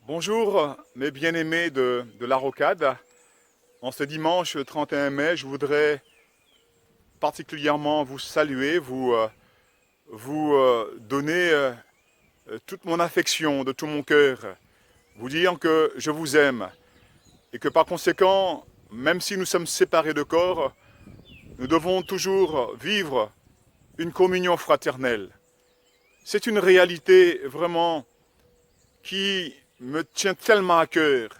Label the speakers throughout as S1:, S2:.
S1: Bonjour mes bien-aimés de la Rocade. En ce dimanche 31 mai, je voudrais particulièrement vous saluer, vous donner toute mon affection de tout mon cœur, vous dire que je vous aime et que par conséquent, même si nous sommes séparés de corps, nous devons toujours vivre une communion fraternelle. C'est une réalité vraiment qui me tient tellement à cœur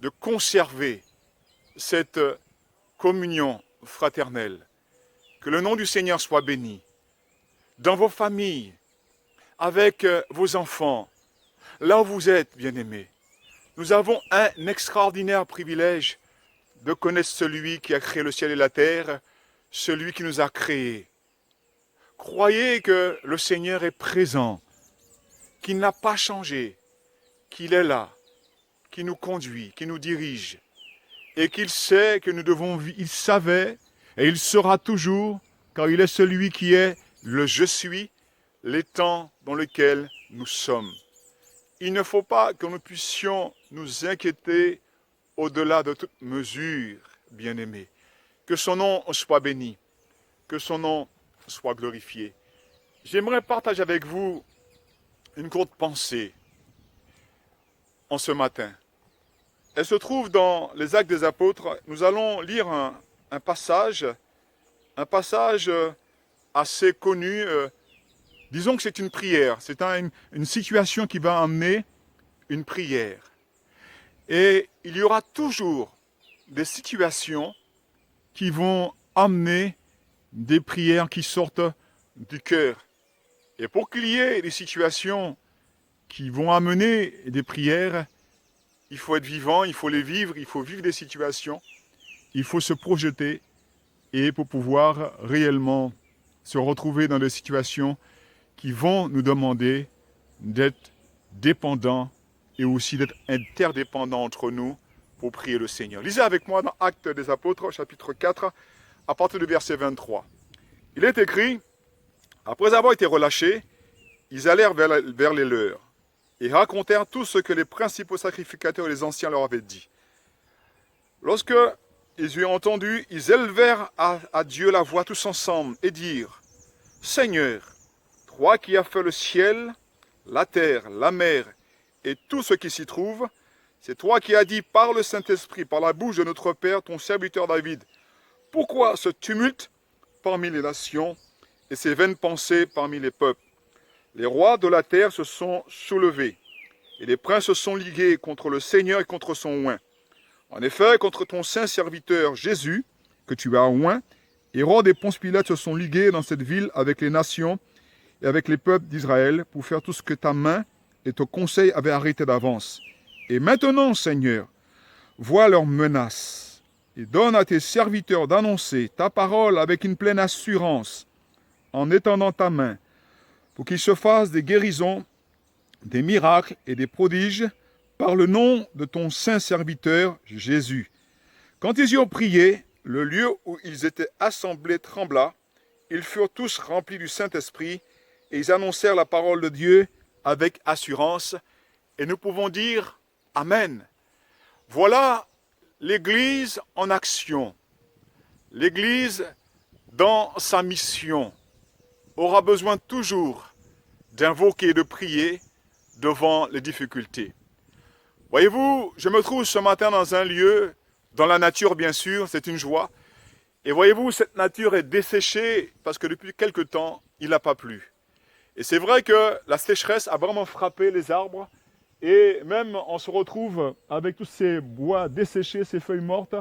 S1: de conserver cette communion fraternelle. Que le nom du Seigneur soit béni. Dans vos familles, avec vos enfants, là où vous êtes, bien-aimés, nous avons un extraordinaire privilège de connaître celui qui a créé le ciel et la terre, celui qui nous a créés. Croyez que le Seigneur est présent, qu'il n'a pas changé, qu'il est là, qui nous conduit, qui nous dirige, et qu'il sait que nous devons vivre. Il savait et il sera toujours, car il est celui qui est le je suis, les temps dans lesquels nous sommes. Il ne faut pas que nous puissions nous inquiéter au-delà de toute mesure, bien-aimés. Que son nom soit béni, que son nom soit glorifié. J'aimerais partager avec vous une courte pensée en ce matin. Elle se trouve dans les Actes des Apôtres. Nous allons lire un passage assez connu. Disons que c'est une prière. C'est une situation qui va amener une prière. Et il y aura toujours des situations qui vont amener des prières qui sortent du cœur. Et pour qu'il y ait des situations qui vont amener des prières, il faut être vivant, il faut les vivre, il faut vivre des situations, il faut se projeter et pour pouvoir réellement se retrouver dans des situations qui vont nous demander d'être dépendants et aussi d'être interdépendants entre nous pour prier le Seigneur. Lisez avec moi dans Actes des Apôtres, chapitre 4, à partir du verset 23. Il est écrit, après avoir été relâchés, ils allèrent vers les leurs et racontèrent tout ce que les principaux sacrificateurs et les anciens leur avaient dit. Lorsque ils eurent entendu, ils élevèrent à Dieu la voix tous ensemble et dirent, Seigneur, toi qui as fait le ciel, la terre, la mer et tout ce qui s'y trouve, c'est toi qui as dit par le Saint-Esprit, par la bouche de notre Père, ton serviteur David, pourquoi ce tumulte parmi les nations et ces vaines pensées parmi les peuples? Les rois de la terre se sont soulevés, et les princes se sont ligués contre le Seigneur et contre son oint. En effet, contre ton saint serviteur Jésus, que tu as oint, Hérode et Ponce Pilate se sont ligués dans cette ville avec les nations et avec les peuples d'Israël pour faire tout ce que ta main et ton conseil avaient arrêté d'avance. Et maintenant, Seigneur, vois leurs menaces et donne à tes serviteurs d'annoncer ta parole avec une pleine assurance en étendant ta main pour qu'il se fasse des guérisons, des miracles et des prodiges par le nom de ton saint serviteur Jésus. Quand ils y ont prié, le lieu où ils étaient assemblés trembla, ils furent tous remplis du Saint-Esprit et ils annoncèrent la parole de Dieu avec assurance. Et nous pouvons dire Amen. Voilà l'Église en action. L'Église dans sa mission aura besoin toujours d'invoquer et de prier devant les difficultés. Voyez-vous, je me trouve ce matin dans un lieu, dans la nature bien sûr, c'est une joie. Et voyez-vous, cette nature est desséchée parce que depuis quelque temps, il n'a pas plu. Et c'est vrai que la sécheresse a vraiment frappé les arbres et même on se retrouve avec tous ces bois desséchés, ces feuilles mortes,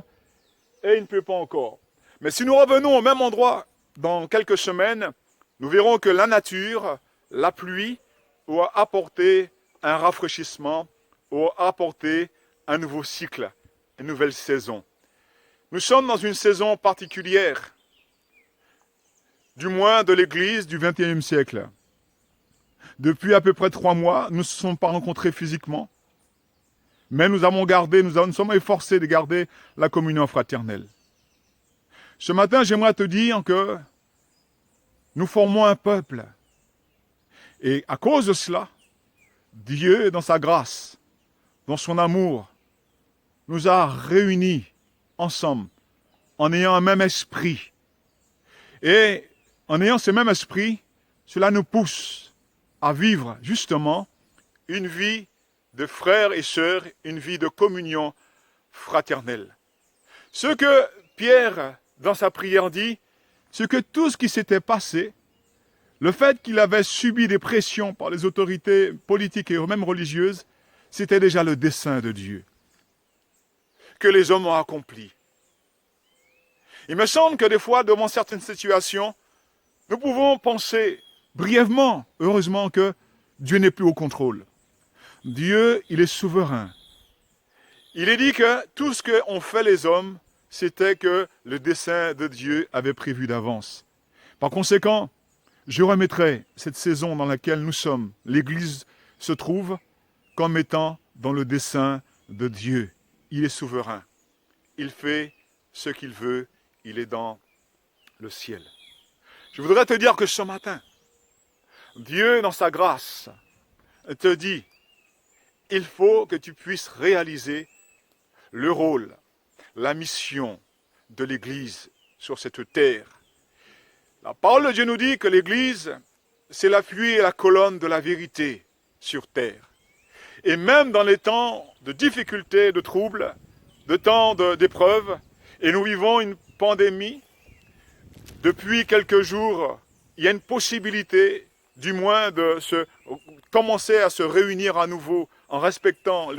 S1: et il ne pleut pas encore. Mais si nous revenons au même endroit dans quelques semaines, nous verrons que la nature, la pluie, aura apporté un rafraîchissement, aura apporté un nouveau cycle, une nouvelle saison. Nous sommes dans une saison particulière, du moins de l'Église du XXIe siècle. Depuis à peu près 3 mois, nous ne nous sommes pas rencontrés physiquement, mais nous sommes efforcés de garder la communion fraternelle. Ce matin, j'aimerais te dire que nous formons un peuple. Et à cause de cela, Dieu, dans sa grâce, dans son amour, nous a réunis ensemble en ayant un même esprit. Et en ayant ce même esprit, cela nous pousse à vivre justement une vie de frères et sœurs, une vie de communion fraternelle. Ce que Pierre, dans sa prière, dit, c'est que tout ce qui s'était passé, le fait qu'il avait subi des pressions par les autorités politiques et même religieuses, c'était déjà le dessein de Dieu, que les hommes ont accompli. Il me semble que des fois, devant certaines situations, nous pouvons penser brièvement, heureusement, que Dieu n'est plus au contrôle. Dieu, il est souverain. Il est dit que tout ce qu'ont fait les hommes, c'était que le dessein de Dieu avait prévu d'avance. Par conséquent, je remettrai cette saison dans laquelle nous sommes, l'Église se trouve, comme étant dans le dessein de Dieu. Il est souverain. Il fait ce qu'il veut. Il est dans le ciel. Je voudrais te dire que ce matin, Dieu, dans sa grâce, te dit, il faut que tu puisses réaliser le rôle, la mission de l'Église sur cette terre. La parole de Dieu nous dit que l'Église, c'est l'appui et la colonne de la vérité sur terre. Et même dans les temps de difficultés, de troubles, de temps d'épreuves, et nous vivons une pandémie, depuis quelques jours, il y a une possibilité, du moins, de commencer à se réunir à nouveau en respectant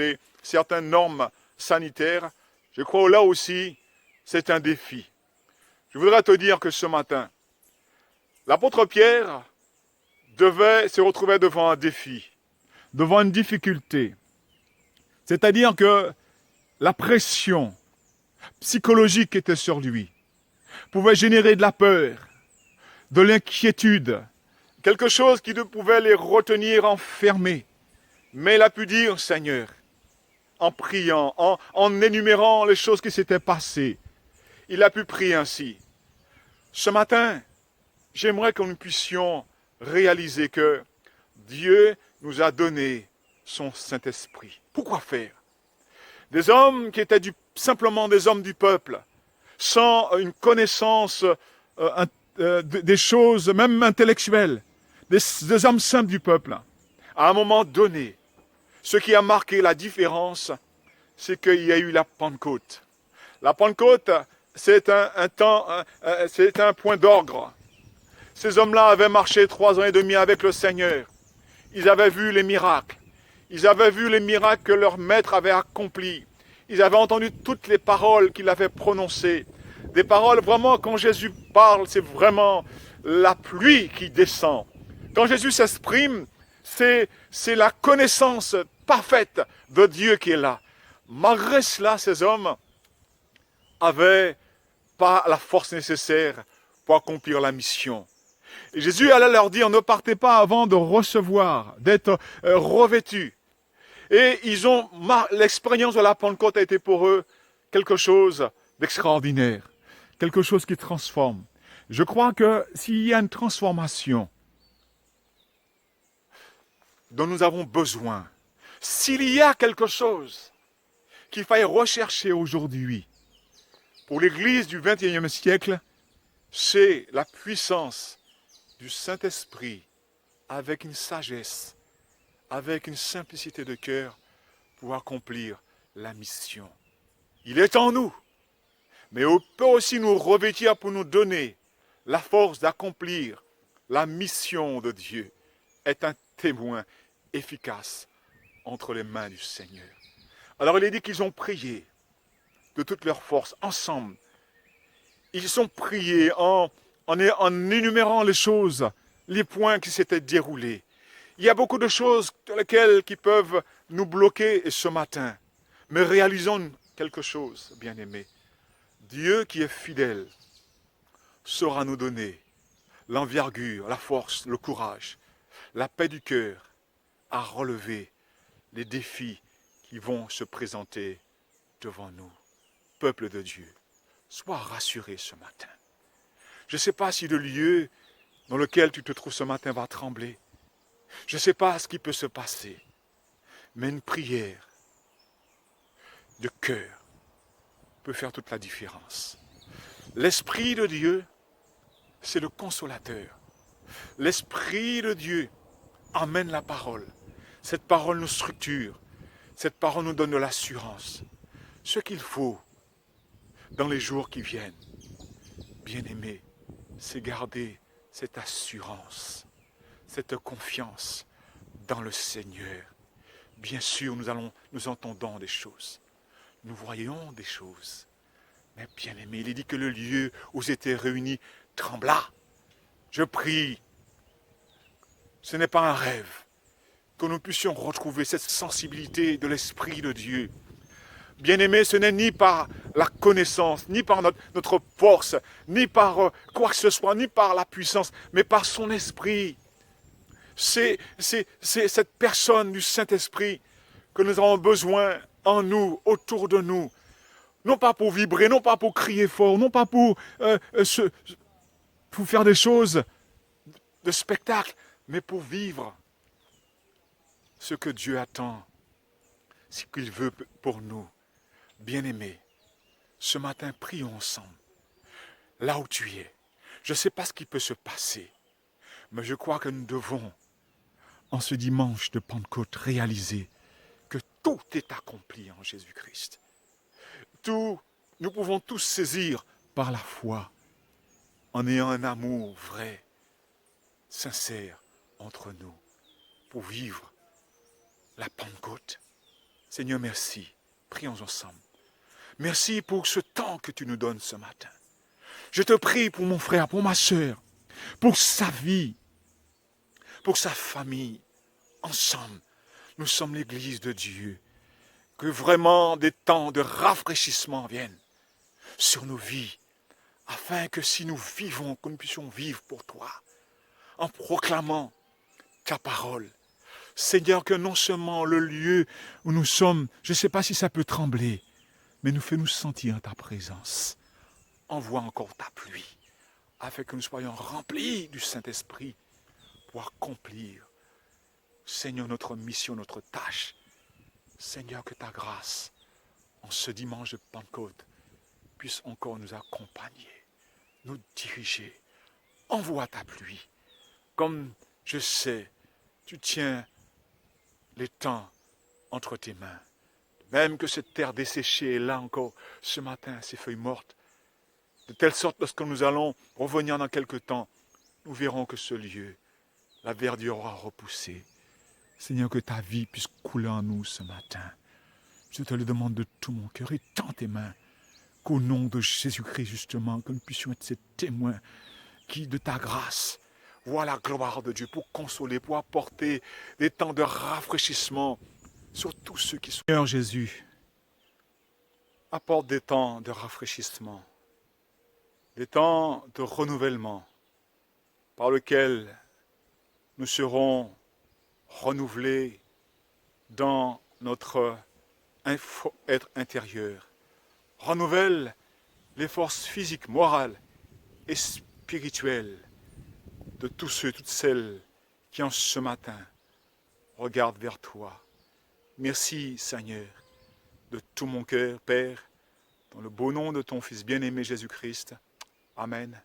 S1: certaines normes sanitaires. Je crois là aussi, c'est un défi. Je voudrais te dire que ce matin, l'apôtre Pierre se retrouvait devant un défi, devant une difficulté. C'est-à-dire que la pression psychologique qui était sur lui pouvait générer de la peur, de l'inquiétude, quelque chose qui ne pouvait les retenir enfermés. Mais il a pu dire, Seigneur, en priant, en énumérant les choses qui s'étaient passées, il a pu prier ainsi. Ce matin, j'aimerais que nous puissions réaliser que Dieu nous a donné son Saint-Esprit. Pourquoi faire? Des hommes qui étaient simplement des hommes du peuple, sans une connaissance des choses, même intellectuelles, des hommes simples du peuple. À un moment donné, ce qui a marqué la différence, c'est qu'il y a eu la Pentecôte. La Pentecôte, c'est c'est un point d'orgue. Ces hommes-là avaient marché 3 ans et demi avec le Seigneur. Ils avaient vu les miracles. Ils avaient vu les miracles que leur maître avait accomplis. Ils avaient entendu toutes les paroles qu'il avait prononcées. Des paroles, vraiment, quand Jésus parle, c'est vraiment la pluie qui descend. Quand Jésus s'exprime, c'est la connaissance parfaite de Dieu qui est là. Malgré cela, ces hommes n'avaient pas la force nécessaire pour accomplir la mission. Et Jésus allait leur dire, ne partez pas avant de recevoir, d'être revêtus. Et l'expérience de la Pentecôte a été pour eux quelque chose d'extraordinaire, quelque chose qui transforme. Je crois que s'il y a une transformation dont nous avons besoin, s'il y a quelque chose qu'il faille rechercher aujourd'hui pour l'Église du XXIe siècle, c'est la puissance du Saint-Esprit avec une sagesse, avec une simplicité de cœur pour accomplir la mission. Il est en nous, mais il peut aussi nous revêtir pour nous donner la force d'accomplir la mission de Dieu, être un témoin efficace entre les mains du Seigneur. Alors il est dit qu'ils ont prié de toute leur force, ensemble. Ils ont prié en énumérant les choses, les points qui s'étaient déroulés. Il y a beaucoup de choses qui peuvent nous bloquer ce matin. Mais réalisons quelque chose, bien-aimés. Dieu qui est fidèle saura nous donner l'envergure, la force, le courage, la paix du cœur à relever les défis qui vont se présenter devant nous. Peuple de Dieu, sois rassuré ce matin. Je ne sais pas si le lieu dans lequel tu te trouves ce matin va trembler. Je ne sais pas ce qui peut se passer. Mais une prière de cœur peut faire toute la différence. L'Esprit de Dieu, c'est le consolateur. L'Esprit de Dieu amène la parole. Cette parole nous structure. Cette parole nous donne de l'assurance. Ce qu'il faut dans les jours qui viennent, bien-aimés, c'est garder cette assurance, cette confiance dans le Seigneur. Bien sûr, nous entendons des choses. Nous voyons des choses. Mais bien-aimés, il est dit que le lieu où étaient réunis trembla. Je prie, ce n'est pas un rêve, que nous puissions retrouver cette sensibilité de l'Esprit de Dieu. Bien-aimés, ce n'est ni par la connaissance, ni par notre force, ni par quoi que ce soit, ni par la puissance, mais par son Esprit. C'est cette personne du Saint-Esprit que nous avons besoin en nous, autour de nous. Non pas pour vibrer, non pas pour crier fort, non pas pour faire des choses de spectacle, mais pour vivre ce que Dieu attend, ce qu'il veut pour nous. Bien-aimés, ce matin, prions ensemble. Là où tu es, je ne sais pas ce qui peut se passer, mais je crois que nous devons, en ce dimanche de Pentecôte, réaliser que tout est accompli en Jésus-Christ. Nous pouvons tous saisir par la foi, en ayant un amour vrai, sincère entre nous, pour vivre la Pentecôte. Seigneur, merci. Prions ensemble. Merci pour ce temps que tu nous donnes ce matin. Je te prie pour mon frère, pour ma soeur, pour sa vie, pour sa famille. Ensemble, nous sommes l'Église de Dieu. Que vraiment des temps de rafraîchissement viennent sur nos vies, afin que si nous vivons, que nous puissions vivre pour toi, en proclamant ta parole. Seigneur, que non seulement le lieu où nous sommes, je ne sais pas si ça peut trembler, mais nous fais-nous sentir ta présence. Envoie encore ta pluie, afin que nous soyons remplis du Saint-Esprit pour accomplir, Seigneur, notre mission, notre tâche. Seigneur, que ta grâce, en ce dimanche de Pentecôte, puisse encore nous accompagner, nous diriger. Envoie ta pluie. Comme je sais, tu tiens les temps entre tes mains. Même que cette terre desséchée est là encore ce matin, ces feuilles mortes. De telle sorte, lorsque nous allons revenir dans quelque temps, nous verrons que ce lieu, la verdure aura repoussé. Seigneur, que ta vie puisse couler en nous ce matin. Je te le demande de tout mon cœur et tends tes mains, qu'au nom de Jésus-Christ, justement, que nous puissions être ces témoins qui, de ta grâce, voient la gloire de Dieu pour consoler, pour apporter des temps de rafraîchissement sur tous ceux qui sont. Seigneur Jésus, apporte des temps de rafraîchissement, des temps de renouvellement, par lesquels nous serons renouvelés dans notre être intérieur. Renouvelle les forces physiques, morales et spirituelles de tous ceux, toutes celles qui en ce matin regardent vers toi. Merci Seigneur, de tout mon cœur, Père, dans le beau nom de ton Fils bien-aimé Jésus-Christ. Amen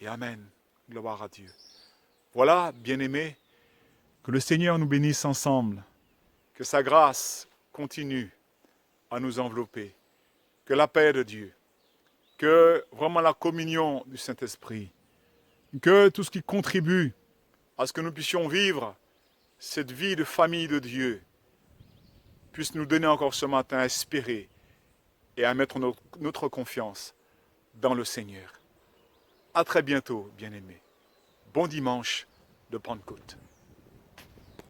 S1: et Amen. Gloire à Dieu. Voilà, bien-aimés, que le Seigneur nous bénisse ensemble, que sa grâce continue à nous envelopper, que la paix de Dieu, que vraiment la communion du Saint-Esprit, que tout ce qui contribue à ce que nous puissions vivre cette vie de famille de Dieu, puisse nous donner encore ce matin à espérer et à mettre notre confiance dans le Seigneur. À très bientôt, bien-aimés. Bon dimanche de Pentecôte.